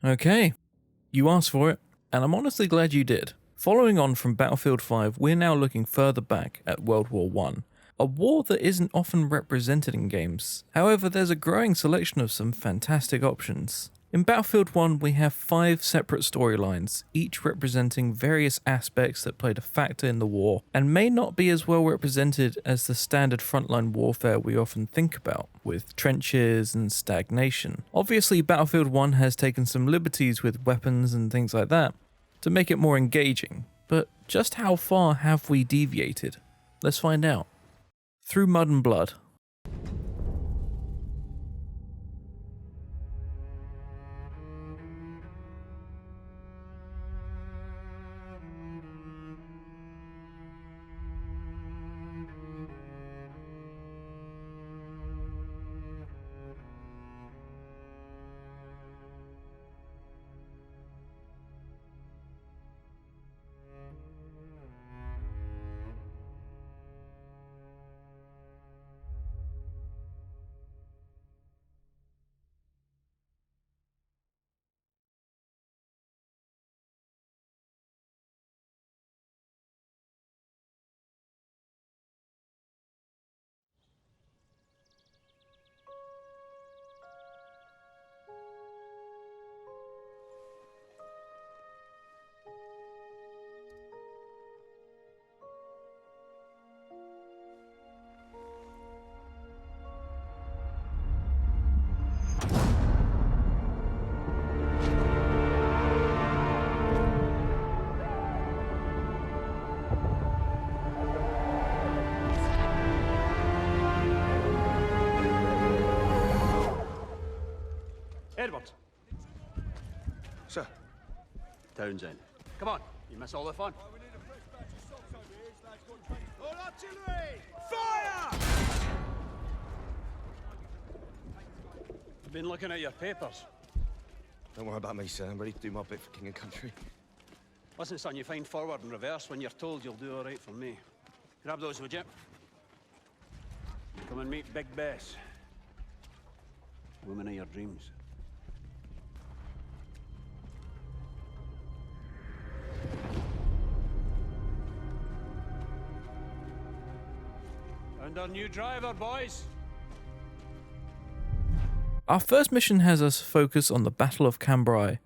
Okay, you asked for it, and I'm honestly glad you did. Following on from Battlefield 5, we're now looking further back at World War I, a war that isn't often represented in games. However, there's a growing selection of some fantastic options. In Battlefield 1, we have 5 separate storylines, each representing various aspects that played a factor in the war, and may not be as well represented as the standard frontline warfare we often think about, with trenches and stagnation. Obviously, Battlefield 1 has taken some liberties with weapons and things like that, to make it more engaging, but just how far have we deviated? Let's find out. Through Mud and Blood. Edward. Sir. Townsend. Come on, you miss all the fun. All artillery! Fire! I've been looking at your papers. Don't worry about me, sir. I'm ready to do my bit for king and country. Listen, son, you find forward and reverse when you're told you'll do all right for me. Grab those, would you? Come and meet Big Bess. Woman of your dreams. And our new driver, boys. Our first mission has us focus on the Battle of Cambrai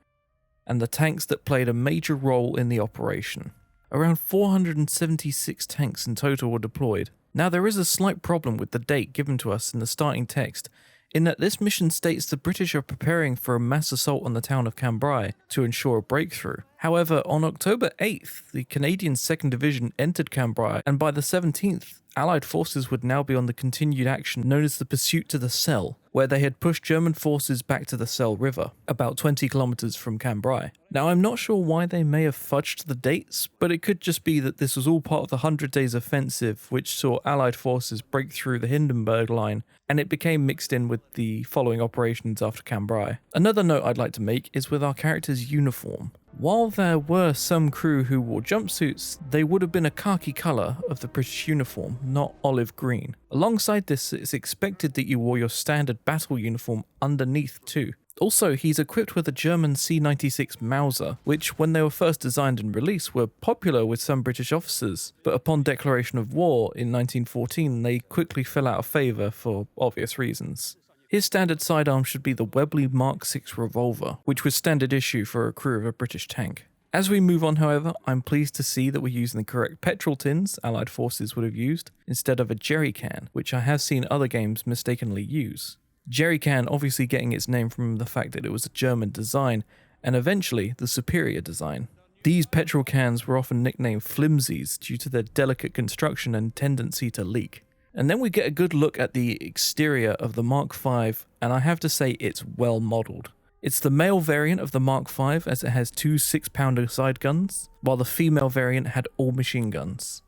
and the tanks that played a major role in the operation. Around 476 tanks in total were deployed. Now there is a slight problem with the date given to us in the starting text, in that this mission states the British are preparing for a mass assault on the town of Cambrai to ensure a breakthrough. However, on October 8th, the Canadian 2nd Division entered Cambrai, and by the 17th, Allied forces would now be on the continued action known as the Pursuit to the Selle, where they had pushed German forces back to the Selle River, about 20 kilometers from Cambrai. Now, I'm not sure why they may have fudged the dates, but it could just be that this was all part of the 100 Days Offensive, which saw Allied forces break through the Hindenburg Line, and it became mixed in with the following operations after Cambrai. Another note I'd like to make is with our character's uniform. While there were some crew who wore jumpsuits, they would have been a khaki colour of the British uniform, not olive green. Alongside this, it's expected that you wore your standard battle uniform underneath too. Also, he's equipped with a German C-96 Mauser, which when they were first designed and released were popular with some British officers, but upon declaration of war in 1914 they quickly fell out of favour for obvious reasons. His standard sidearm should be the Webley Mark VI revolver, which was standard issue for a crew of a British tank. As we move on, however, I'm pleased to see that we're using the correct petrol tins Allied forces would have used, instead of a jerry can, which I have seen other games mistakenly use. Jerry can obviously getting its name from the fact that it was a German design, and eventually the superior design. These petrol cans were often nicknamed flimsies due to their delicate construction and tendency to leak. And then we get a good look at the exterior of the Mark V, and I have to say it's well modelled. It's the male variant of the Mark V as it has 2 6-pounder side guns, while the female variant had all machine guns.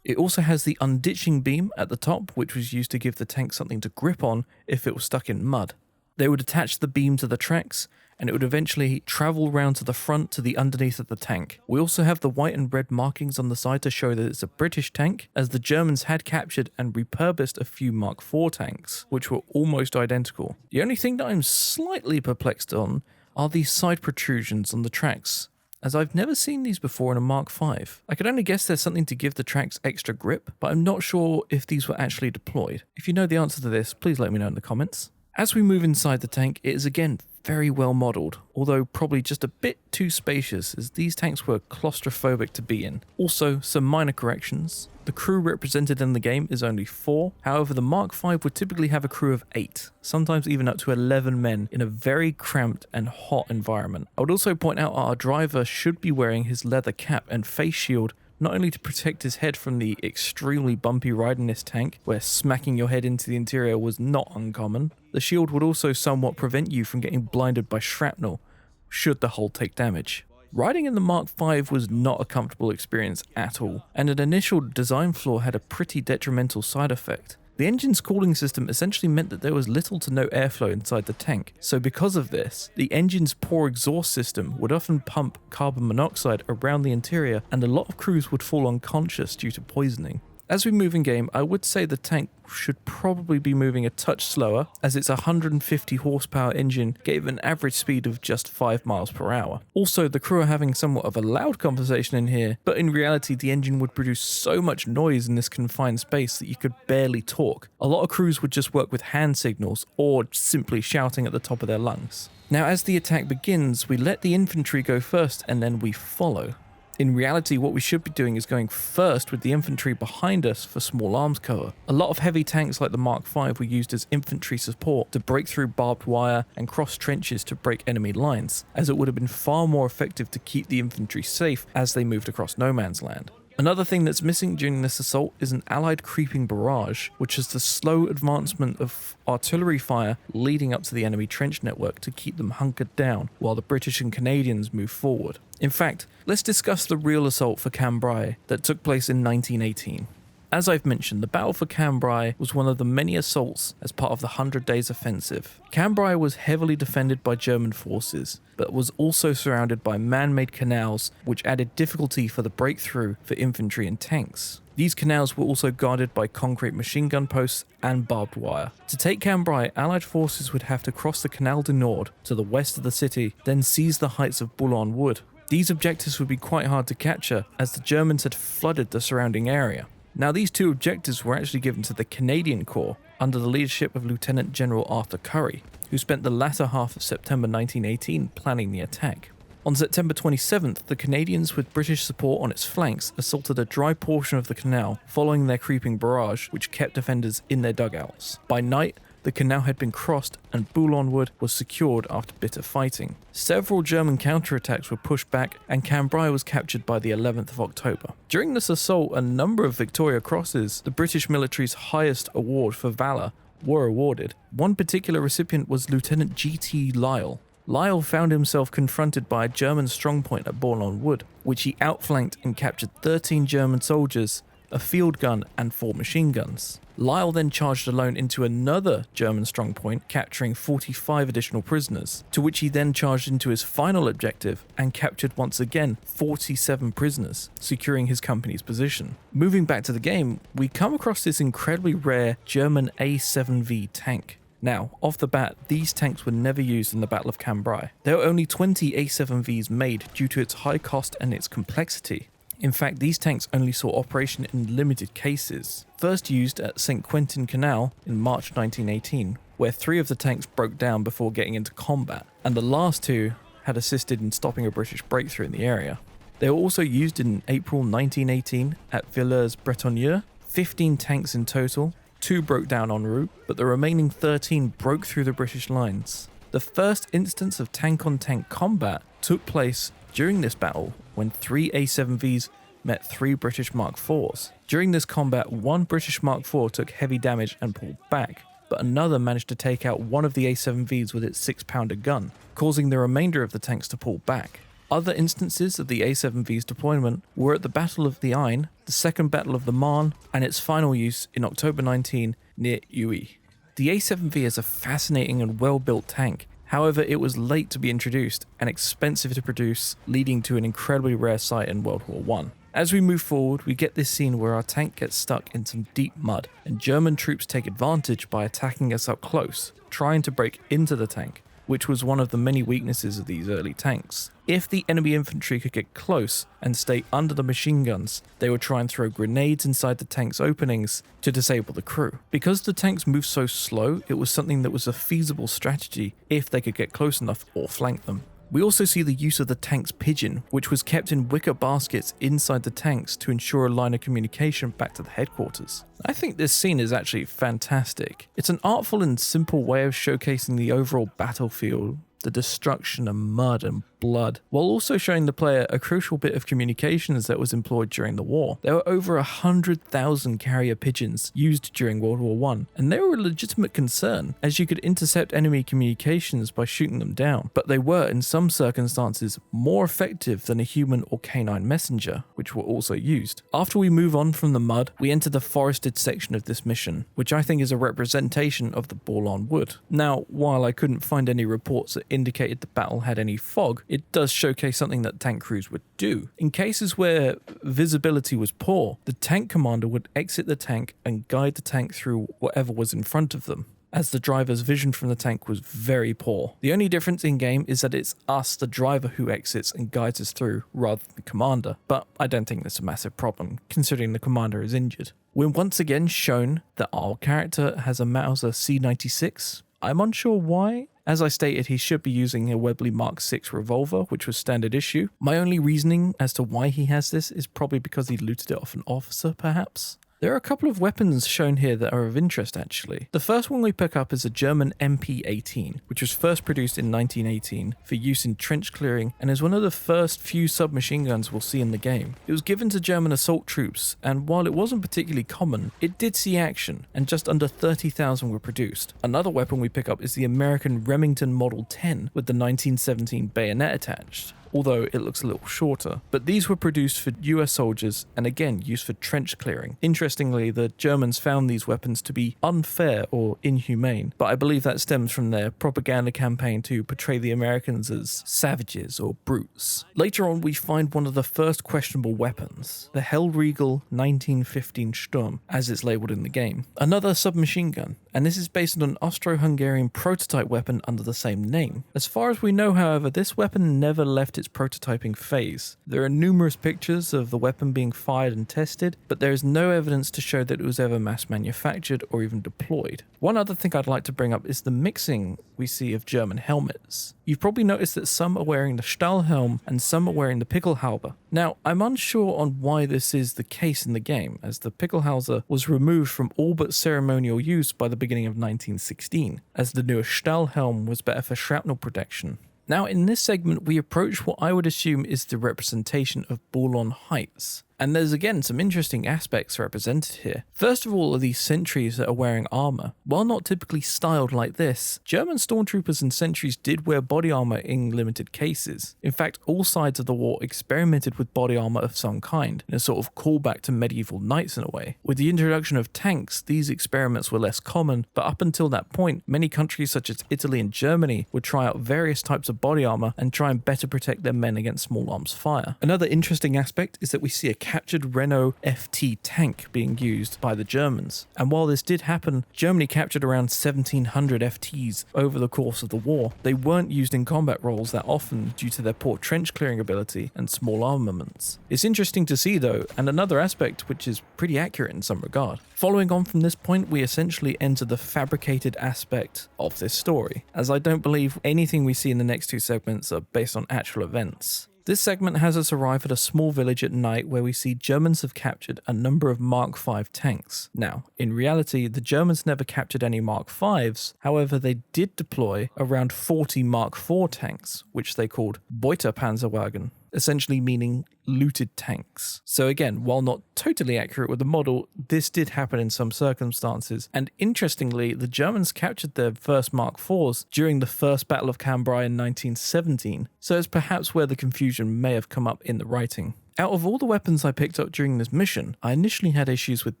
It also has the unditching beam at the top, which was used to give the tank something to grip on if it was stuck in mud. They would attach the beam to the tracks, and it would eventually travel round to the front to the underneath of the tank. We also have the white and red markings on the side to show that it's a British tank, as the Germans had captured and repurposed a few Mark IV tanks, which were almost identical. The only thing that I'm slightly perplexed on are these side protrusions on the tracks, as I've never seen these before in a Mark V. I could only guess there's something to give the tracks extra grip, but I'm not sure if these were actually deployed. If you know the answer to this, please let me know in the comments. As we move inside the tank, it is again very well modelled, although probably just a bit too spacious, as these tanks were claustrophobic to be in. Also, some minor corrections. The crew represented in the game is only 4, however the Mark V would typically have a crew of 8, sometimes even up to 11 men in a very cramped and hot environment. I would also point out our driver should be wearing his leather cap and face shield, not only to protect his head from the extremely bumpy ride in this tank, where smacking your head into the interior was not uncommon, the shield would also somewhat prevent you from getting blinded by shrapnel, should the hull take damage. Riding in the Mark V was not a comfortable experience at all, and an initial design flaw had a pretty detrimental side effect. The engine's cooling system essentially meant that there was little to no airflow inside the tank, so because of this, the engine's poor exhaust system would often pump carbon monoxide around the interior, and a lot of crews would fall unconscious due to poisoning. As we move in game, I would say the tank should probably be moving a touch slower, as its 150 horsepower engine gave an average speed of just 5 miles per hour. Also, the crew are having somewhat of a loud conversation in here, but in reality the engine would produce so much noise in this confined space that you could barely talk. A lot of crews would just work with hand signals or simply shouting at the top of their lungs. Now as the attack begins, we let the infantry go first and then we follow. In reality, what we should be doing is going first with the infantry behind us for small arms cover. A lot of heavy tanks like the Mark V were used as infantry support to break through barbed wire and cross trenches to break enemy lines, as it would have been far more effective to keep the infantry safe as they moved across no man's land. Another thing that's missing during this assault is an allied creeping barrage, which is the slow advancement of artillery fire leading up to the enemy trench network to keep them hunkered down while the British and Canadians move forward. In fact, let's discuss the real assault for Cambrai that took place in 1918. As I've mentioned, the Battle for Cambrai was one of the many assaults as part of the 100 Days Offensive. Cambrai was heavily defended by German forces, but was also surrounded by man-made canals, which added difficulty for the breakthrough for infantry and tanks. These canals were also guarded by concrete machine gun posts and barbed wire. To take Cambrai, Allied forces would have to cross the Canal du Nord to the west of the city, then seize the heights of Boulogne Wood. These objectives would be quite hard to capture, as the Germans had flooded the surrounding area. Now these two objectives were actually given to the Canadian Corps under the leadership of Lieutenant General Arthur Currie, who spent the latter half of September 1918 planning the attack. On September 27th, the Canadians with British support on its flanks assaulted a dry portion of the canal following their creeping barrage, which kept defenders in their dugouts. By night, the canal had been crossed and Boulogne Wood was secured after bitter fighting. Several German counterattacks were pushed back and Cambrai was captured by the 11th of October. During this assault, a number of Victoria Crosses, the British military's highest award for valour, were awarded. One particular recipient was Lieutenant G.T. Lyle. Lyle found himself confronted by a German strongpoint at Boulogne Wood, which he outflanked and captured 13 German soldiers, a field gun and 4 machine guns. Lyle then charged alone into another German strongpoint, capturing 45 additional prisoners, to which he then charged into his final objective and captured once again 47 prisoners, securing his company's position. Moving back to the game, we come across this incredibly rare German A7V tank. Now, off the bat, these tanks were never used in the Battle of Cambrai. There were only 20 A7Vs made due to its high cost and its complexity. In fact, these tanks only saw operation in limited cases. First used at St. Quentin Canal in March 1918, where 3 of the tanks broke down before getting into combat, and the last 2 had assisted in stopping a British breakthrough in the area. They were also used in April 1918 at Villers-Bretonneux, 15 tanks in total. 2 broke down en route, but the remaining 13 broke through the British lines. The first instance of tank-on-tank combat took place during this battle when 3 A7Vs met 3 British Mark IVs. During this combat, 1 British Mark IV took heavy damage and pulled back, but another managed to take out one of the A7Vs with its 6-pounder gun, causing the remainder of the tanks to pull back. Other instances of the A7V's deployment were at the Battle of the Aisne, the Second Battle of the Marne, and its final use in October 19 near Huy. The A7V is a fascinating and well-built tank. However, it was late to be introduced and expensive to produce, leading to an incredibly rare sight in World War I. As we move forward, we get this scene where our tank gets stuck in some deep mud, and German troops take advantage by attacking us up close, trying to break into the tank, which was one of the many weaknesses of these early tanks. If the enemy infantry could get close and stay under the machine guns, they would try and throw grenades inside the tank's openings to disable the crew. Because the tanks moved so slow, it was something that was a feasible strategy if they could get close enough or flank them. We also see the use of the tank's pigeon, which was kept in wicker baskets inside the tanks to ensure a line of communication back to the headquarters. I think this scene is actually fantastic. It's an artful and simple way of showcasing the overall battlefield, the destruction and mud and blood, while also showing the player a crucial bit of communications that was employed during the war. There were over 100,000 carrier pigeons used during World War I, and they were a legitimate concern, as you could intercept enemy communications by shooting them down, but they were, in some circumstances, more effective than a human or canine messenger, which were also used. After we move on from the mud, we enter the forested section of this mission, which I think is a representation of the Boulogne Wood. Now, while I couldn't find any reports that indicated the battle had any fog, it does showcase something that tank crews would do. In cases where visibility was poor, the tank commander would exit the tank and guide the tank through whatever was in front of them, as the driver's vision from the tank was very poor. The only difference in game is that it's us, the driver, who exits and guides us through rather than the commander, but I don't think that's a massive problem, considering the commander is injured. We're once again shown that our character has a Mauser C96. I'm unsure why. As I stated, he should be using a Webley Mark VI revolver, which was standard issue. My only reasoning as to why he has this is probably because he looted it off an officer, perhaps. There are a couple of weapons shown here that are of interest, actually. The first one we pick up is a German MP-18, which was first produced in 1918 for use in trench clearing and is one of the first few submachine guns we'll see in the game. It was given to German assault troops, and while it wasn't particularly common, it did see action, and just under 30,000 were produced. Another weapon we pick up is the American Remington Model 10 with the 1917 bayonet attached, although it looks a little shorter. But these were produced for US soldiers and again used for trench clearing. Interestingly, the Germans found these weapons to be unfair or inhumane, but I believe that stems from their propaganda campaign to portray the Americans as savages or brutes. Later on, we find one of the first questionable weapons, the Hellriegel 1915 Sturm, as it's labelled in the game. Another submachine gun, and this is based on an Austro-Hungarian prototype weapon under the same name. As far as we know, however, this weapon never left its prototyping phase. There are numerous pictures of the weapon being fired and tested, but there is no evidence to show that it was ever mass manufactured or even deployed. One other thing I'd like to bring up is the mixing we see of German helmets. You've probably noticed that some are wearing the Stahlhelm and some are wearing the Pickelhaube. Now, I'm unsure on why this is the case in the game, as the Pickelhaube was removed from all but ceremonial use by the beginning of 1916, as the newer Stahlhelm was better for shrapnel protection. Now, in this segment, we approach what I would assume is the representation of Boulogne Heights. And there's again some interesting aspects represented here. First of all are these sentries that are wearing armour. While not typically styled like this, German stormtroopers and sentries did wear body armour in limited cases. In fact, all sides of the war experimented with body armour of some kind, in a sort of callback to medieval knights in a way. With the introduction of tanks, these experiments were less common, but up until that point, many countries such as Italy and Germany would try out various types of body armour and try and better protect their men against small arms fire. Another interesting aspect is that we see a captured Renault FT tank being used by the Germans. And while this did happen, Germany captured around 1,700 FTs over the course of the war. They weren't used in combat roles that often due to their poor trench clearing ability and small armaments. It's interesting to see though, and another aspect which is pretty accurate in some regard. Following on from this point, we essentially enter the fabricated aspect of this story, as I don't believe anything we see in the next two segments are based on actual events. This segment has us arrive at a small village at night where we see Germans have captured a number of Mark V tanks. Now, in reality, the Germans never captured any Mark Vs, however they did deploy around 40 Mark IV tanks, which they called Beuterpanzerwagen, essentially meaning looted tanks. So again, while not totally accurate with the model, this did happen in some circumstances, and interestingly, the Germans captured their first Mark IVs during the First Battle of Cambrai in 1917, so it's perhaps where the confusion may have come up in the writing. Out of all the weapons I picked up during this mission, I initially had issues with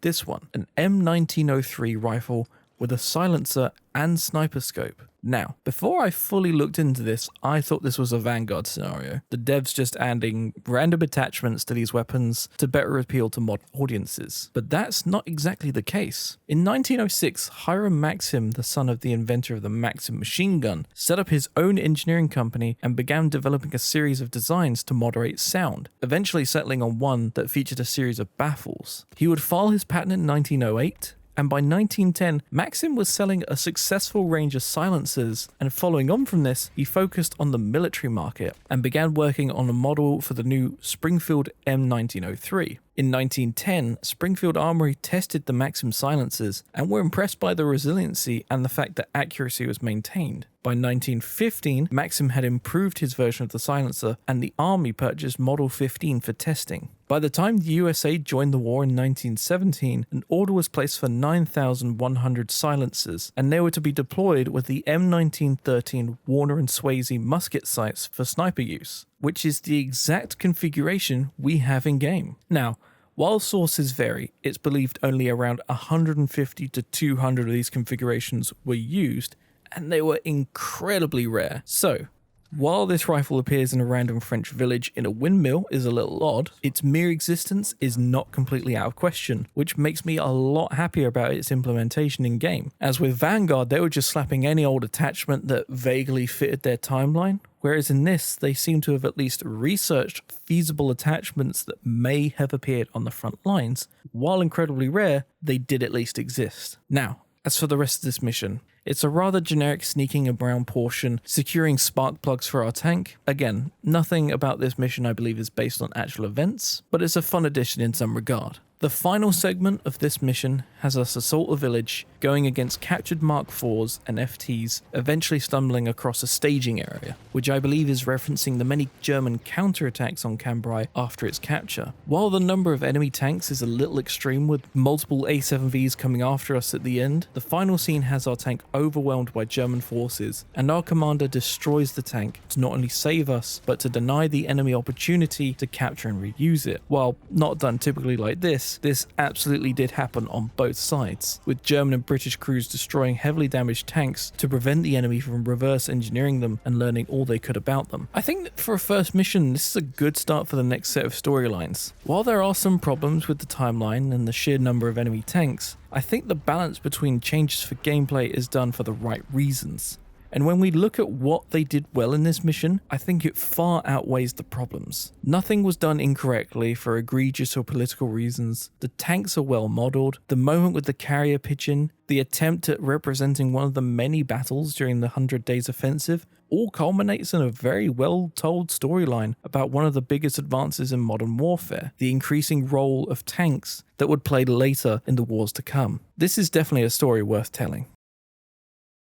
this one, an M1903 rifle with a silencer and sniper scope. Now, before I fully looked into this, I thought this was a Vanguard scenario. The devs just adding random attachments to these weapons to better appeal to modern audiences. But that's not exactly the case. In 1906, Hiram Maxim, the son of the inventor of the Maxim machine gun, set up his own engineering company and began developing a series of designs to moderate sound, eventually settling on one that featured a series of baffles. He would file his patent in 1908, and by 1910, Maxim was selling a successful range of silencers, and following on from this, he focused on the military market and began working on a model for the new Springfield M1903. In 1910, Springfield Armory tested the Maxim silencers and were impressed by the resiliency and the fact that accuracy was maintained. By 1915, Maxim had improved his version of the silencer, and the Army purchased Model 15 for testing. By the time the USA joined the war in 1917, an order was placed for 9,100 silencers, and they were to be deployed with the M1913 Warner and Swayze musket sights for sniper use, which is the exact configuration we have in game. Now, while sources vary, it's believed only around 150 to 200 of these configurations were used, and they were incredibly rare. So, while this rifle appears in a random French village in a windmill is a little odd, its mere existence is not completely out of question, which makes me a lot happier about its implementation in game. As with Vanguard, they were just slapping any old attachment that vaguely fitted their timeline, whereas in this, they seem to have at least researched feasible attachments that may have appeared on the front lines. While incredibly rare, they did at least exist. Now, as for the rest of this mission, it's a rather generic sneaking around portion, securing spark plugs for our tank. Again, nothing about this mission I believe is based on actual events, but it's a fun addition in some regard. The final segment of this mission has us assault a village, going against captured Mark IVs and FTs, eventually stumbling across a staging area, which I believe is referencing the many German counterattacks on Cambrai after its capture. While the number of enemy tanks is a little extreme with multiple A7Vs coming after us at the end, the final scene has our tank overwhelmed by German forces, and our commander destroys the tank to not only save us, but to deny the enemy opportunity to capture and reuse it. While not done typically like this absolutely did happen on both sides, with German and British crews destroying heavily damaged tanks to prevent the enemy from reverse engineering them and learning all they could about them. I think that for a first mission, this is a good start for the next set of storylines. While there are some problems with the timeline and the sheer number of enemy tanks, I think the balance between changes for gameplay is done for the right reasons. And when we look at what they did well in this mission, I think it far outweighs the problems. Nothing was done incorrectly for egregious or political reasons. The tanks are well modelled. The moment with the carrier pigeon, the attempt at representing one of the many battles during the 100 Days Offensive, all culminates in a very well-told storyline about one of the biggest advances in modern warfare, the increasing role of tanks that would play later in the wars to come. This is definitely a story worth telling.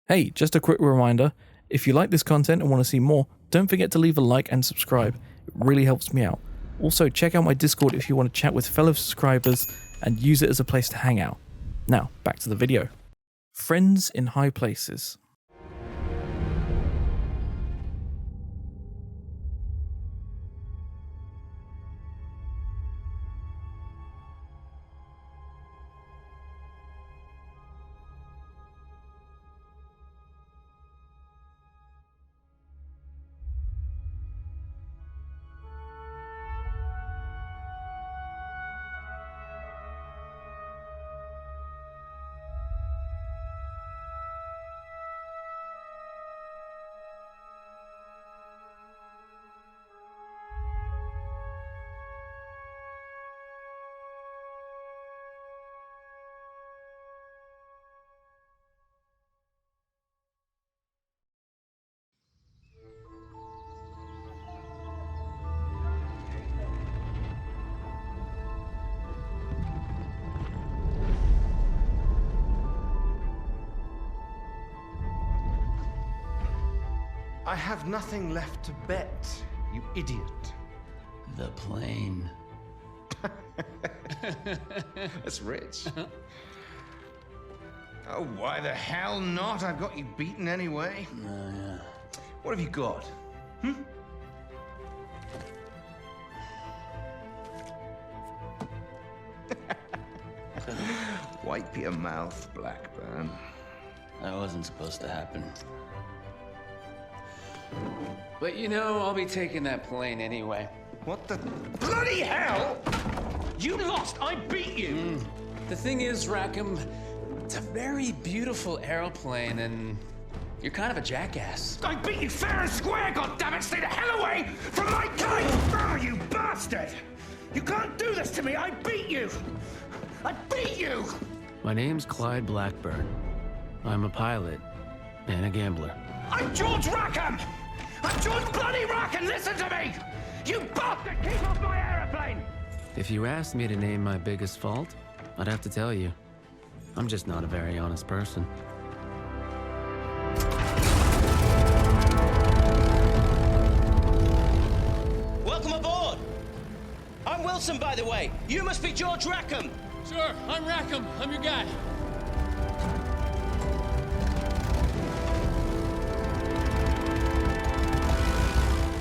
Hey, just a quick reminder, if you like this content and want to see more, don't forget to leave a like and subscribe. It really helps me out. Also, check out my Discord if you want to chat with fellow subscribers and use it as a place to hang out. Now, back to the video. Friends in high places. I have nothing left to bet, you idiot. The plane. That's rich. Oh, why the hell not? I've got you beaten anyway. Yeah. What have you got? Wipe your mouth, Blackburn. That wasn't supposed to happen. But you know, I'll be taking that plane anyway. What the? Bloody hell! You lost! I beat you! The thing is, Rackham, it's a very beautiful aeroplane, and you're kind of a jackass. I beat you fair and square, goddammit! Stay the hell away from my kite! Oh, you bastard! You can't do this to me! I beat you! I beat you! My name's Clyde Blackburn. I'm a pilot and a gambler. I'm George Rackham! I'm George bloody Rackham! Listen to me! You bastard! Keep off my aeroplane! If you asked me to name my biggest fault, I'd have to tell you. I'm just not a very honest person. Welcome aboard! I'm Wilson, by the way. You must be George Rackham. Sure, I'm Rackham. I'm your guy.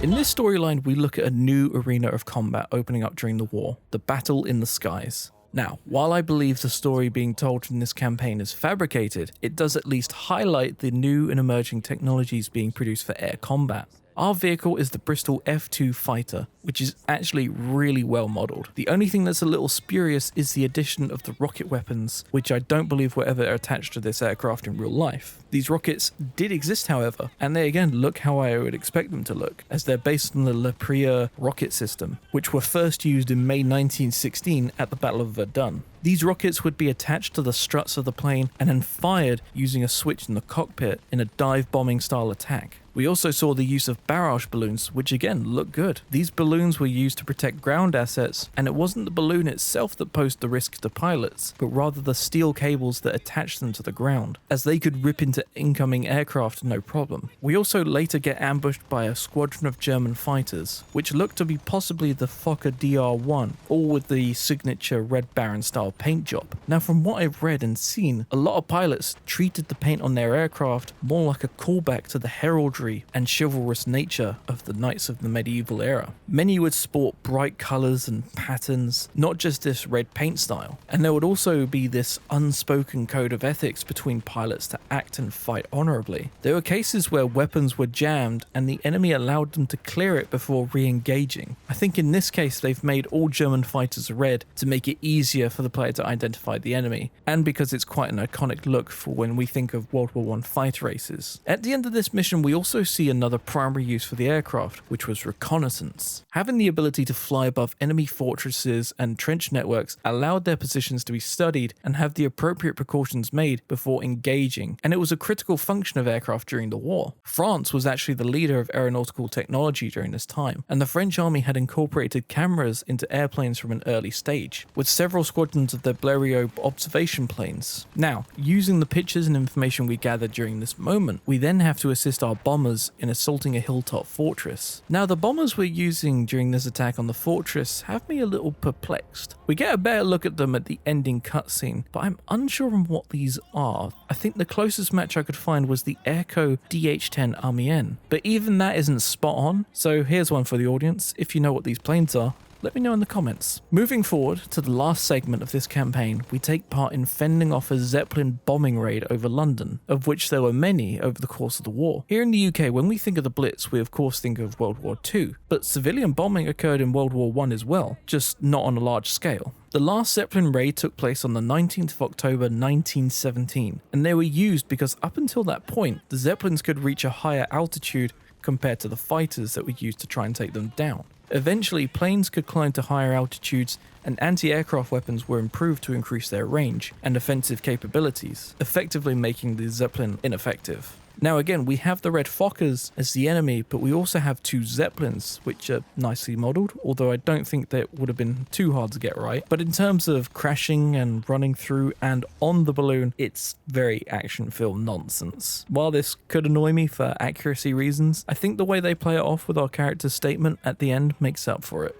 In this storyline, we look at a new arena of combat opening up during the war, the battle in the skies. Now, while I believe the story being told in this campaign is fabricated, it does at least highlight the new and emerging technologies being produced for air combat. Our vehicle is the Bristol F-2 fighter, which is actually really well modelled. The only thing that's a little spurious is the addition of the rocket weapons, which I don't believe were ever attached to this aircraft in real life. These rockets did exist, however, and they again look how I would expect them to look, as they're based on the Le Prieur rocket system, which were first used in May 1916 at the Battle of Verdun. These rockets would be attached to the struts of the plane and then fired using a switch in the cockpit in a dive bombing style attack. We also saw the use of barrage balloons, which again look good. These balloons were used to protect ground assets, and it wasn't the balloon itself that posed the risk to pilots, but rather the steel cables that attached them to the ground, as they could rip into incoming aircraft no problem. We also later get ambushed by a squadron of German fighters, which looked to be possibly the Fokker DR-1, all with the signature Red Baron style paint job. Now, from what I've read and seen, a lot of pilots treated the paint on their aircraft more like a callback to the heraldry and chivalrous nature of the knights of the medieval era. Many would sport bright colours and patterns, not just this red paint style, and there would also be this unspoken code of ethics between pilots to act and fight honourably. There were cases where weapons were jammed and the enemy allowed them to clear it before re-engaging. I think in this case they've made all German fighters red to make it easier for the player to identify the enemy, and because it's quite an iconic look for when we think of World War I fighter races. At the end of this mission, we also see another primary use for the aircraft, which was reconnaissance. Having the ability to fly above enemy fortresses and trench networks allowed their positions to be studied and have the appropriate precautions made before engaging, and it was a critical function of aircraft during the war. France was actually the leader of aeronautical technology during this time, and the French army had incorporated cameras into airplanes from an early stage, with several squadrons of their Blériot observation planes. Now, using the pictures and information we gathered during this moment, we then have to assist our bombers in assaulting a hilltop fortress. Now, the bombers we're using during this attack on the fortress have me a little perplexed. We get a better look at them at the ending cutscene, but I'm unsure on what these are. I think the closest match I could find was the Airco DH-10 Amiens, but even that isn't spot on, so here's one for the audience. If you know what these planes are, let me know in the comments. Moving forward to the last segment of this campaign, we take part in fending off a Zeppelin bombing raid over London, of which there were many over the course of the war. Here in the UK, when we think of the Blitz, we of course think of World War II, but civilian bombing occurred in World War I as well, just not on a large scale. The last Zeppelin raid took place on the 19th of October 1917, and they were used because up until that point, the Zeppelins could reach a higher altitude compared to the fighters that were used to try and take them down. Eventually, planes could climb to higher altitudes, and anti-aircraft weapons were improved to increase their range and offensive capabilities, effectively making the Zeppelin ineffective. Now again, we have the Red Fokkers as the enemy, but we also have two Zeppelins, which are nicely modelled, although I don't think that would have been too hard to get right. But in terms of crashing and running through and on the balloon, it's very action film nonsense. While this could annoy me for accuracy reasons, I think the way they play it off with our character's statement at the end makes up for it.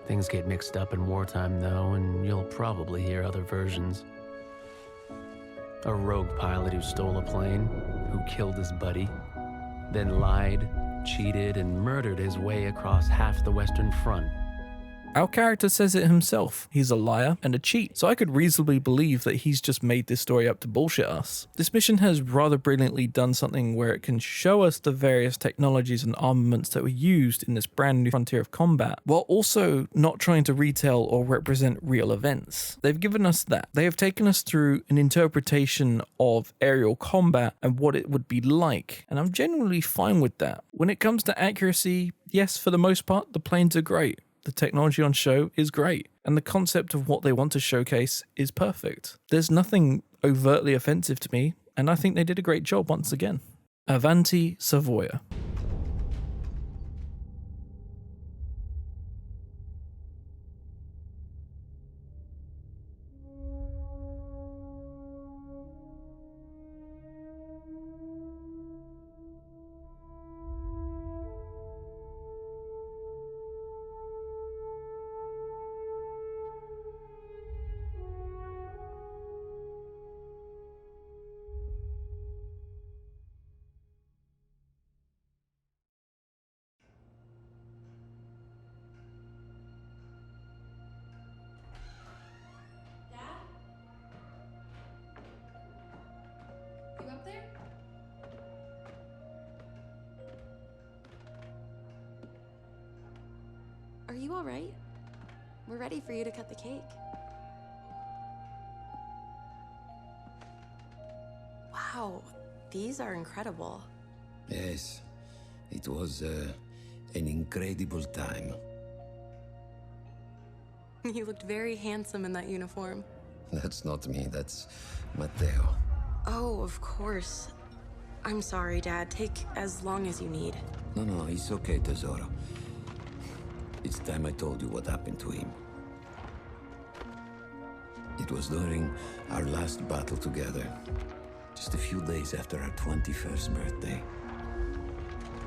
Things get mixed up in wartime though, and you'll probably hear other versions. A rogue pilot who stole a plane, who killed his buddy, then lied, cheated, and murdered his way across half the Western Front. Our character says it himself. He's a liar and a cheat, so I could reasonably believe that he's just made this story up to bullshit us. This mission has rather brilliantly done something where it can show us the various technologies and armaments that were used in this brand new frontier of combat, while also not trying to retell or represent real events. They've given us that. They have taken us through an interpretation of aerial combat and what it would be like, and I'm genuinely fine with that. When it comes to accuracy, yes, for the most part, the planes are great. The technology on show is great, and the concept of what they want to showcase is perfect. There's nothing overtly offensive to me, and I think they did a great job once again. Avanti Savoia. You up there? Are you all right? We're ready for you to cut the cake. Wow, these are incredible. Yes, it was an incredible time. You looked very handsome in that uniform. That's not me, that's Matteo. Oh, of course. I'm sorry, Dad. Take as long as you need. No, it's okay, Tesoro. It's time I told you what happened to him. It was during our last battle together, just a few days after our 21st birthday.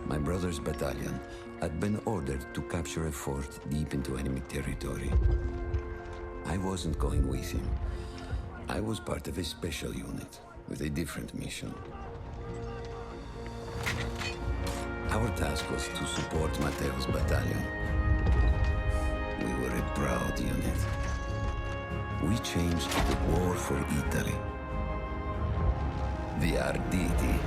My brother's battalion had been ordered to capture a fort deep into enemy territory. I wasn't going with him. I was part of a special unit with a different mission. Our task was to support Matteo's battalion. We were a proud unit. We changed the war for Italy. The Arditi.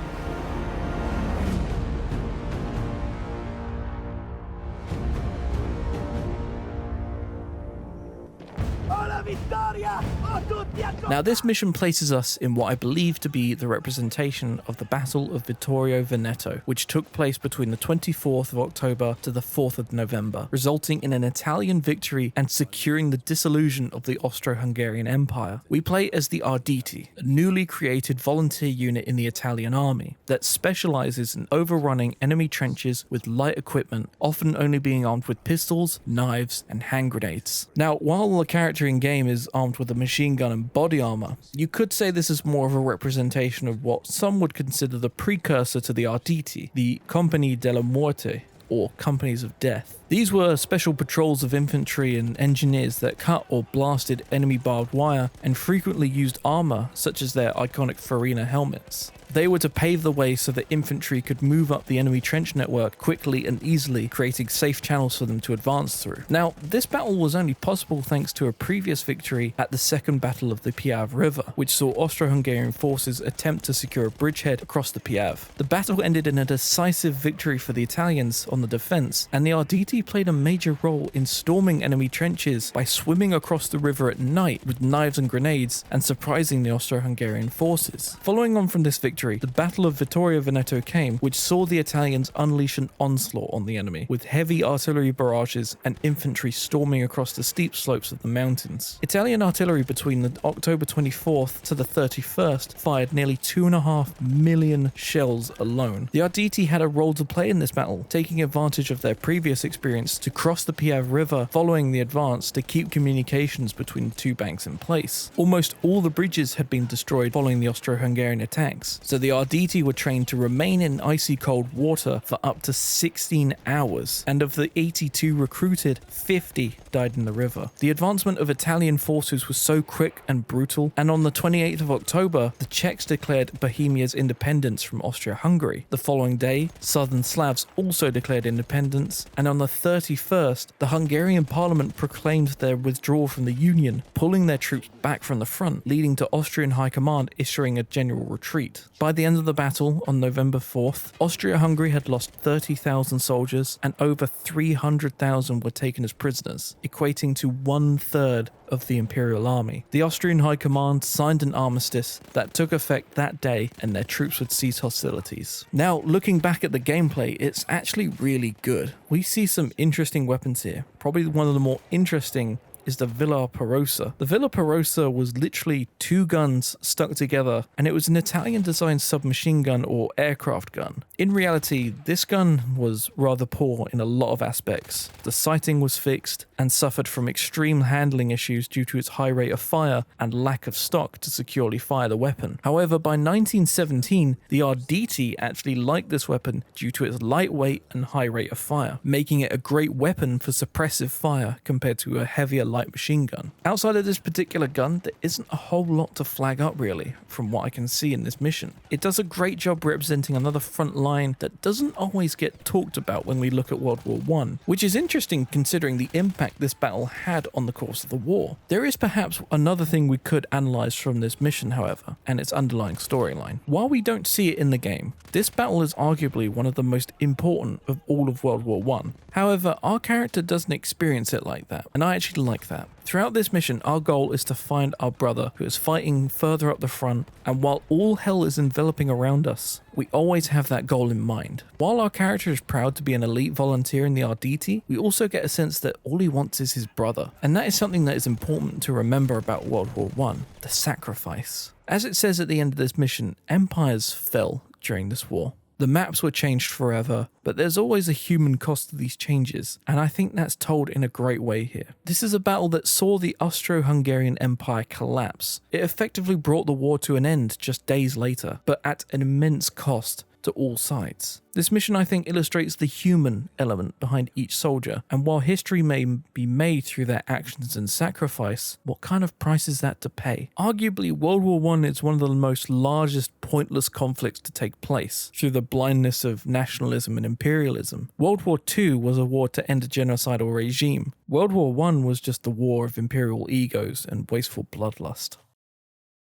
Now this mission places us in what I believe to be the representation of the Battle of Vittorio Veneto, which took place between the 24th of October to the 4th of November, resulting in an Italian victory and securing the dissolution of the Austro-Hungarian Empire. We play as the Arditi, a newly created volunteer unit in the Italian army that specializes in overrunning enemy trenches with light equipment, often only being armed with pistols, knives, and hand grenades. Now, while the character in game is armed with a machine gun and body armor, you could say this is more of a representation of what some would consider the precursor to the Arditi, the Compagnie della Morte, or Companies of Death. These were special patrols of infantry and engineers that cut or blasted enemy barbed wire and frequently used armor such as their iconic Farina helmets. They were to pave the way so that infantry could move up the enemy trench network quickly and easily, creating safe channels for them to advance through. Now, this battle was only possible thanks to a previous victory at the Second Battle of the Piave River, which saw Austro-Hungarian forces attempt to secure a bridgehead across the Piave. The battle ended in a decisive victory for the Italians on the defense, and the Arditi played a major role in storming enemy trenches by swimming across the river at night with knives and grenades and surprising the Austro-Hungarian forces. Following on from this victory, the Battle of Vittorio Veneto came, which saw the Italians unleash an onslaught on the enemy, with heavy artillery barrages and infantry storming across the steep slopes of the mountains. Italian artillery between the October 24th to the 31st fired nearly 2.5 million shells alone. The Arditi had a role to play in this battle, taking advantage of their previous experience to cross the Piave River following the advance to keep communications between the two banks in place. Almost all the bridges had been destroyed following the Austro-Hungarian attacks, so the Arditi were trained to remain in icy cold water for up to 16 hours, and of the 82 recruited, 50 died in the river. The advancement of Italian forces was so quick and brutal, and on the 28th of October, the Czechs declared Bohemia's independence from Austria-Hungary. The following day, southern Slavs also declared independence, and on the 31st, the Hungarian parliament proclaimed their withdrawal from the Union, pulling their troops back from the front, leading to Austrian High Command issuing a general retreat. By the end of the battle, on November 4th, Austria-Hungary had lost 30,000 soldiers and over 300,000 were taken as prisoners, equating to 1/3 of the Imperial Army. The Austrian High Command signed an armistice that took effect that day, and their troops would cease hostilities. Now, looking back at the gameplay, it's actually really good. We see some interesting weapons here. Probably one of the more interesting is the Villa Perosa. The Villa Perosa was literally 2 guns stuck together, and it was an Italian-designed submachine gun or aircraft gun. In reality, this gun was rather poor in a lot of aspects. The sighting was fixed and suffered from extreme handling issues due to its high rate of fire and lack of stock to securely fire the weapon. However, by 1917, the Arditi actually liked this weapon due to its lightweight and high rate of fire, making it a great weapon for suppressive fire compared to a heavier light machine gun. Outside of this particular gun, there isn't a whole lot to flag up really, from what I can see in this mission. It does a great job representing another front line that doesn't always get talked about when we look at World War I, which is interesting considering the impact this battle had on the course of the war. There is perhaps another thing we could analyze from this mission, however, and its underlying storyline. While we don't see it in the game, this battle is arguably one of the most important of all of World War I. However, our character doesn't experience it like that, and I actually like that. Throughout this mission, our goal is to find our brother who is fighting further up the front, and while all hell is enveloping around us, we always have that goal in mind. While our character is proud to be an elite volunteer in the Arditi, we also get a sense that all he wants is his brother, and that is something that is important to remember about World War I, the sacrifice. As it says at the end of this mission, empires fell during this war. The maps were changed forever, but there's always a human cost to these changes, and I think that's told in a great way here. This is a battle that saw the Austro-Hungarian Empire collapse. It effectively brought the war to an end just days later, but at an immense cost to all sides. This mission, I think, illustrates the human element behind each soldier, and while history may be made through their actions and sacrifice, what kind of price is that to pay? Arguably, World War I is one of the most largest pointless conflicts to take place, through the blindness of nationalism and imperialism. World War II was a war to end a genocidal regime. World War I was just the war of imperial egos and wasteful bloodlust.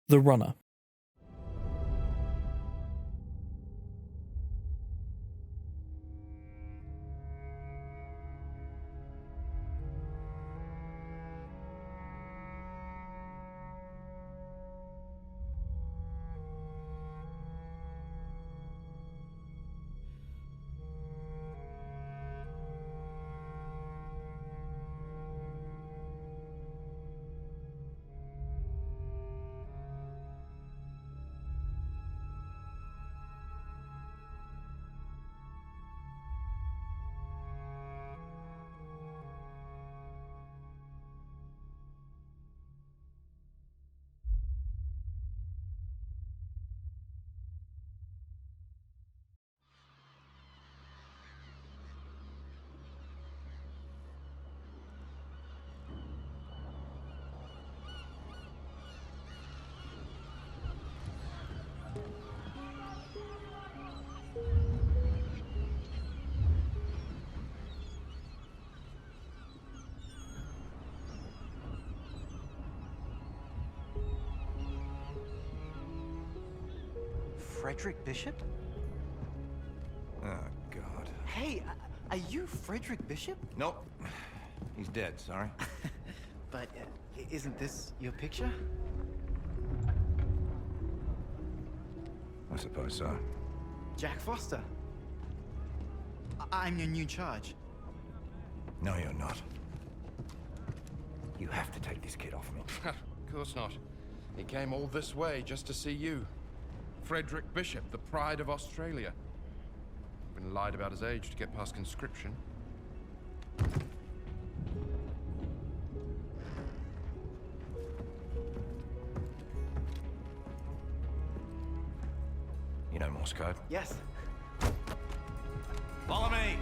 The Runner. Frederick Bishop? Oh, God. Hey, are you Frederick Bishop? Nope. He's dead, sorry. But isn't this your picture? I suppose so. Jack Foster. I'm your new charge. No, you're not. You have to take this kid off me. Of course not. He came all this way just to see you. Frederick Bishop, the pride of Australia. Been lied about his age to get past conscription. Morse code. Yes. Follow me!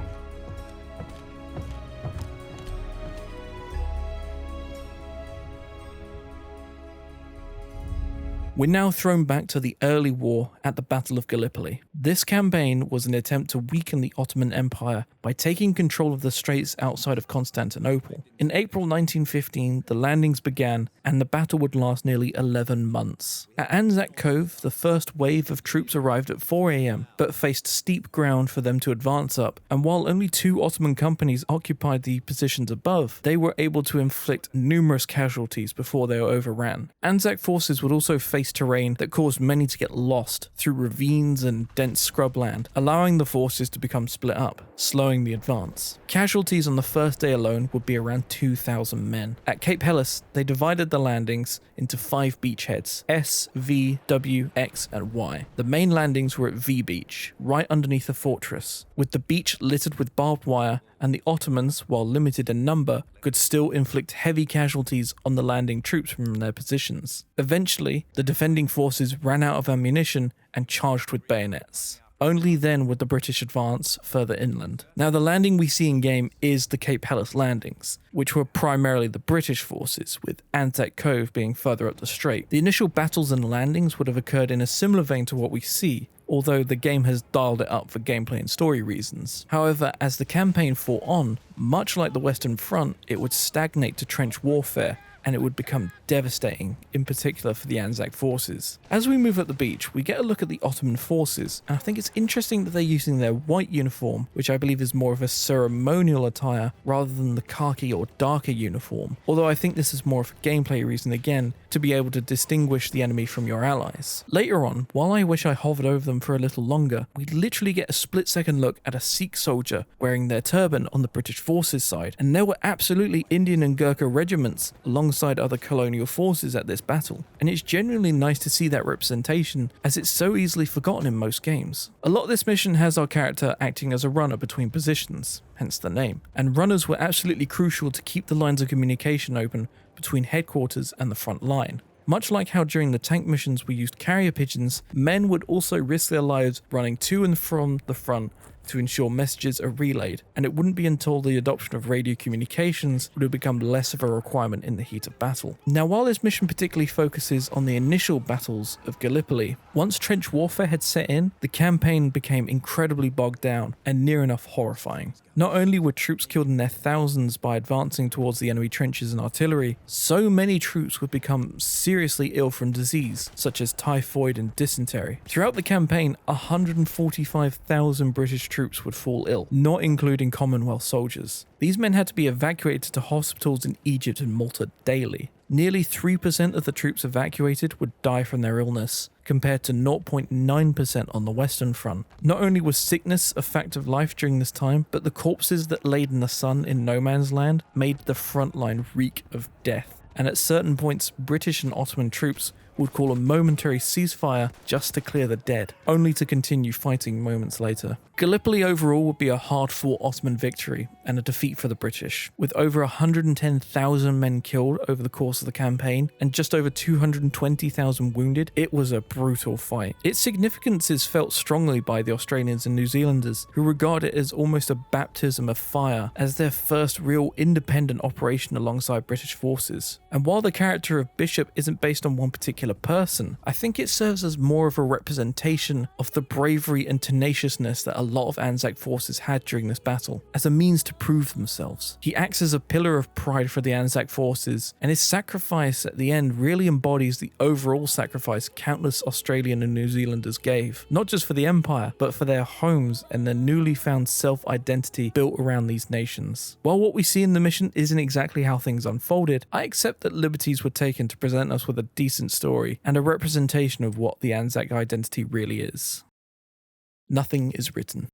We're now thrown back to the early war at the Battle of Gallipoli. This campaign was an attempt to weaken the Ottoman Empire by taking control of the straits outside of Constantinople. In April 1915, the landings began, and the battle would last nearly 11 months. At Anzac Cove, the first wave of troops arrived at 4 AM, but faced steep ground for them to advance up, and while only 2 Ottoman companies occupied the positions above, they were able to inflict numerous casualties before they were overran. Anzac forces would also face terrain that caused many to get lost through ravines and dense scrubland, allowing the forces to become split up, slowing the advance. Casualties on the first day alone would be around 2,000 men. At Cape Helles, they divided the landings into 5 beachheads: S, V, W, X, and Y. The main landings were at V Beach, right underneath the fortress, with the beach littered with barbed wire, and the Ottomans, while limited in number, could still inflict heavy casualties on the landing troops from their positions. Eventually, the defending forces ran out of ammunition and charged with bayonets. Only then would the British advance further inland. Now, the landing we see in game is the Cape Helles landings, which were primarily the British forces, with Anzac Cove being further up the strait. The initial battles and landings would have occurred in a similar vein to what we see, although the game has dialed it up for gameplay and story reasons. However, as the campaign fought on, much like the Western Front, it would stagnate to trench warfare, and it would become devastating, in particular for the Anzac forces. As we move up the beach, we get a look at the Ottoman forces, and I think it's interesting that they're using their white uniform, which I believe is more of a ceremonial attire, rather than the khaki or darker uniform, although I think this is more of a gameplay reason again, to be able to distinguish the enemy from your allies. Later on, while I wish I hovered over them for a little longer, we literally get a split-second look at a Sikh soldier wearing their turban on the British forces side, and there were absolutely Indian and Gurkha regiments alongside other colonial forces at this battle, and it's genuinely nice to see that representation, as it's so easily forgotten in most games. A lot of this mission has our character acting as a runner between positions, hence the name, and runners were absolutely crucial to keep the lines of communication open between headquarters and the front line. Much like how during the tank missions we used carrier pigeons, men would also risk their lives running to and from the front to ensure messages are relayed, and it wouldn't be until the adoption of radio communications would have become less of a requirement in the heat of battle. Now, while this mission particularly focuses on the initial battles of Gallipoli, once trench warfare had set in, the campaign became incredibly bogged down and near enough horrifying. Not only were troops killed in their thousands by advancing towards the enemy trenches and artillery, so many troops would become seriously ill from disease, such as typhoid and dysentery. Throughout the campaign, 145,000 British troops would fall ill, not including Commonwealth soldiers. These men had to be evacuated to hospitals in Egypt and Malta daily. Nearly 3% of the troops evacuated would die from their illness, compared to 0.9% on the Western Front. Not only was sickness a fact of life during this time, but the corpses that laid in the sun in no man's land made the front line reek of death. And at certain points, British and Ottoman troops would call a momentary ceasefire just to clear the dead, only to continue fighting moments later. Gallipoli overall would be a hard-fought Ottoman victory and a defeat for the British, with over 110,000 men killed over the course of the campaign and just over 220,000 wounded. It was a brutal fight. Its significance is felt strongly by the Australians and New Zealanders, who regard it as almost a baptism of fire as their first real independent operation alongside British forces. And while the character of Bishop isn't based on one particular person, I think it serves as more of a representation of the bravery and tenaciousness that a lot of Anzac forces had during this battle, as a means to prove themselves. He acts as a pillar of pride for the Anzac forces, and his sacrifice at the end really embodies the overall sacrifice countless Australian and New Zealanders gave, not just for the Empire, but for their homes and their newly found self-identity built around these nations. While what we see in the mission isn't exactly how things unfolded, I accept that liberties were taken to present us with a decent story and a representation of what the Anzac identity really is. Nothing is written.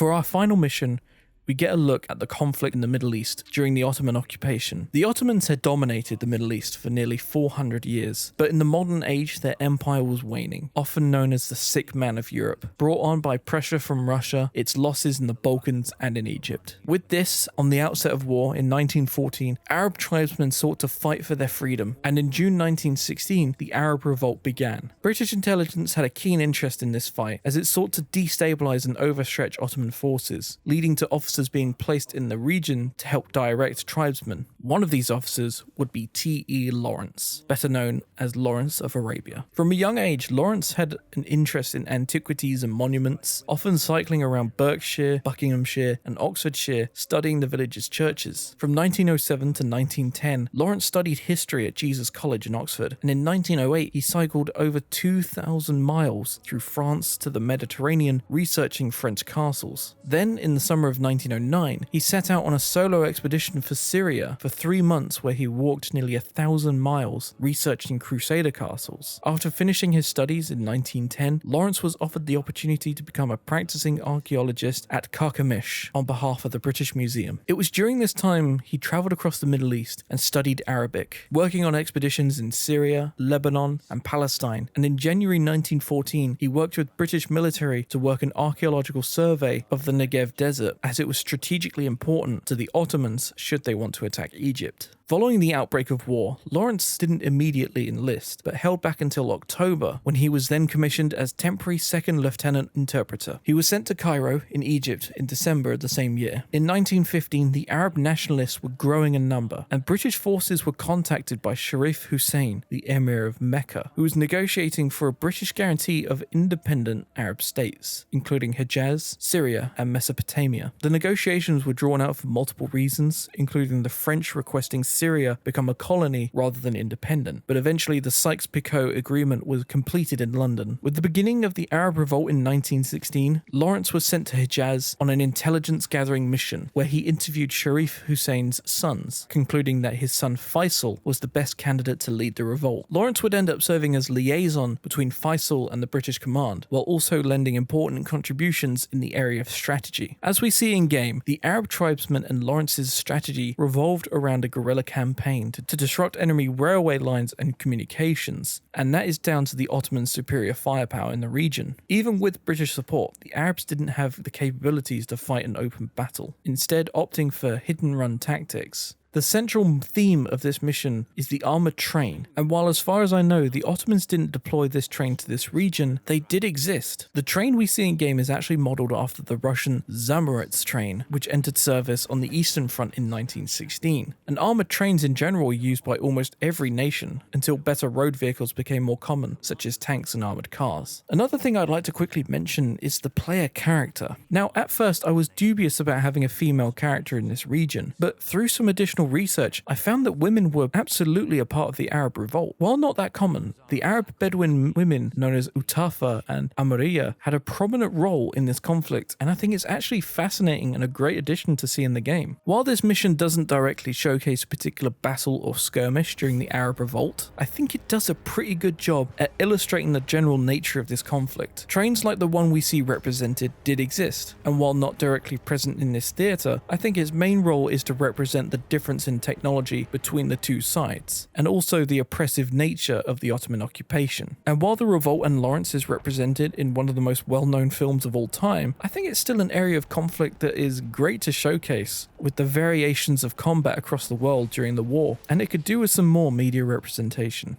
For our final mission, we get a look at the conflict in the Middle East during the Ottoman occupation. The Ottomans had dominated the Middle East for nearly 400 years, but in the modern age their empire was waning, often known as the sick man of Europe, brought on by pressure from Russia, its losses in the Balkans and in Egypt. With this, on the outset of war in 1914, Arab tribesmen sought to fight for their freedom, and in June 1916, the Arab Revolt began. British intelligence had a keen interest in this fight, as it sought to destabilize and overstretch Ottoman forces, leading to officers being placed in the region to help direct tribesmen. One of these officers would be T.E. Lawrence, better known as Lawrence of Arabia. From a young age, Lawrence had an interest in antiquities and monuments, often cycling around Berkshire, Buckinghamshire, and Oxfordshire, studying the village's churches. From 1907 to 1910, Lawrence studied history at Jesus College in Oxford, and in 1908 he cycled over 2,000 miles through France to the Mediterranean, researching French castles. Then, in the summer of 1909, he set out on a solo expedition for Syria for 3 months, where he walked nearly 1,000 miles researching Crusader castles. After finishing his studies in 1910, Lawrence was offered the opportunity to become a practicing archaeologist at Carchemish on behalf of the British Museum. It was during this time he travelled across the Middle East and studied Arabic, working on expeditions in Syria, Lebanon, and Palestine, and in January 1914 he worked with British military to work an archaeological survey of the Negev desert, as it was strategically important to the Ottomans should they want to attack Egypt. Following the outbreak of war, Lawrence didn't immediately enlist, but held back until October, when he was then commissioned as temporary second lieutenant interpreter. He was sent to Cairo in Egypt in December of the same year. In 1915, the Arab nationalists were growing in number, and British forces were contacted by Sharif Hussein, the Emir of Mecca, who was negotiating for a British guarantee of independent Arab states, including Hejaz, Syria, and Mesopotamia. The negotiations were drawn out for multiple reasons, including the French requesting Syria become a colony rather than independent, but eventually the Sykes-Picot Agreement was completed in London. With the beginning of the Arab Revolt in 1916, Lawrence was sent to Hejaz on an intelligence-gathering mission, where he interviewed Sharif Hussein's sons, concluding that his son Faisal was the best candidate to lead the revolt. Lawrence would end up serving as liaison between Faisal and the British command, while also lending important contributions in the area of strategy. As we see in-game, the Arab tribesmen and Lawrence's strategy revolved around a guerrilla campaign to disrupt enemy railway lines and communications, and that is down to the Ottomans' superior firepower in the region. Even with British support, the Arabs didn't have the capabilities to fight an open battle, instead opting for hit-and-run tactics. The central theme of this mission is the armoured train, and while as far as I know the Ottomans didn't deploy this train to this region, they did exist. The train we see in game is actually modelled after the Russian Zamoritz train, which entered service on the Eastern Front in 1916. And armoured trains in general were used by almost every nation, until better road vehicles became more common, such as tanks and armoured cars. Another thing I'd like to quickly mention is the player character. Now, at first I was dubious about having a female character in this region, but through some additional research, I found that women were absolutely a part of the Arab Revolt. While not that common, the Arab Bedouin women known as Utafa and Amariya had a prominent role in this conflict, and I think it's actually fascinating and a great addition to see in the game. While this mission doesn't directly showcase a particular battle or skirmish during the Arab Revolt, I think it does a pretty good job at illustrating the general nature of this conflict. Trains like the one we see represented did exist, and while not directly present in this theatre, I think its main role is to represent the difference in technology between the two sides, and also the oppressive nature of the Ottoman occupation. And while the revolt and Lawrence is represented in one of the most well-known films of all time, I think it's still an area of conflict that is great to showcase, with the variations of combat across the world during the war, and it could do with some more media representation.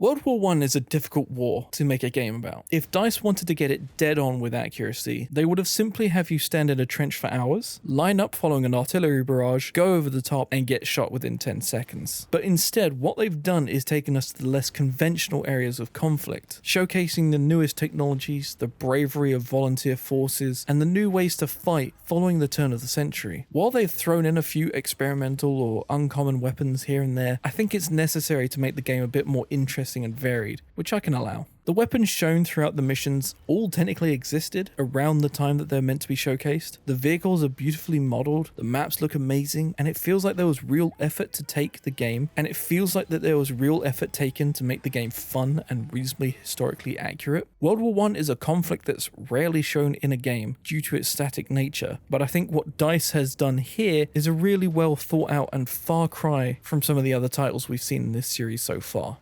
World War I is a difficult war to make a game about. If DICE wanted to get it dead on with accuracy, they would have simply have you stand in a trench for hours, line up following an artillery barrage, go over the top and get shot within 10 seconds. But instead, what they've done is taken us to the less conventional areas of conflict, showcasing the newest technologies, the bravery of volunteer forces, and the new ways to fight following the turn of the century. While they've thrown in a few experimental or uncommon weapons here and there, I think it's necessary to make the game a bit more interesting and varied, which I can allow. The weapons shown throughout the missions all technically existed around the time that they're meant to be showcased. The vehicles are beautifully modeled, the maps look amazing, and it feels like there was real effort to take the game, and it feels like that there was real effort taken to make the game fun and reasonably historically accurate. World War I is a conflict that's rarely shown in a game due to its static nature, but I think what DICE has done here is a really well thought out and far cry from some of the other titles we've seen in this series so far.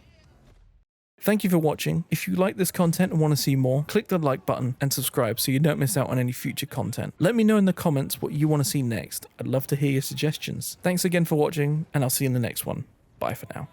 Thank you for watching. If you like this content and want to see more, click the like button and subscribe so you don't miss out on any future content. Let me know in the comments what you want to see next. I'd love to hear your suggestions. Thanks again for watching, and I'll see you in the next one. Bye for now.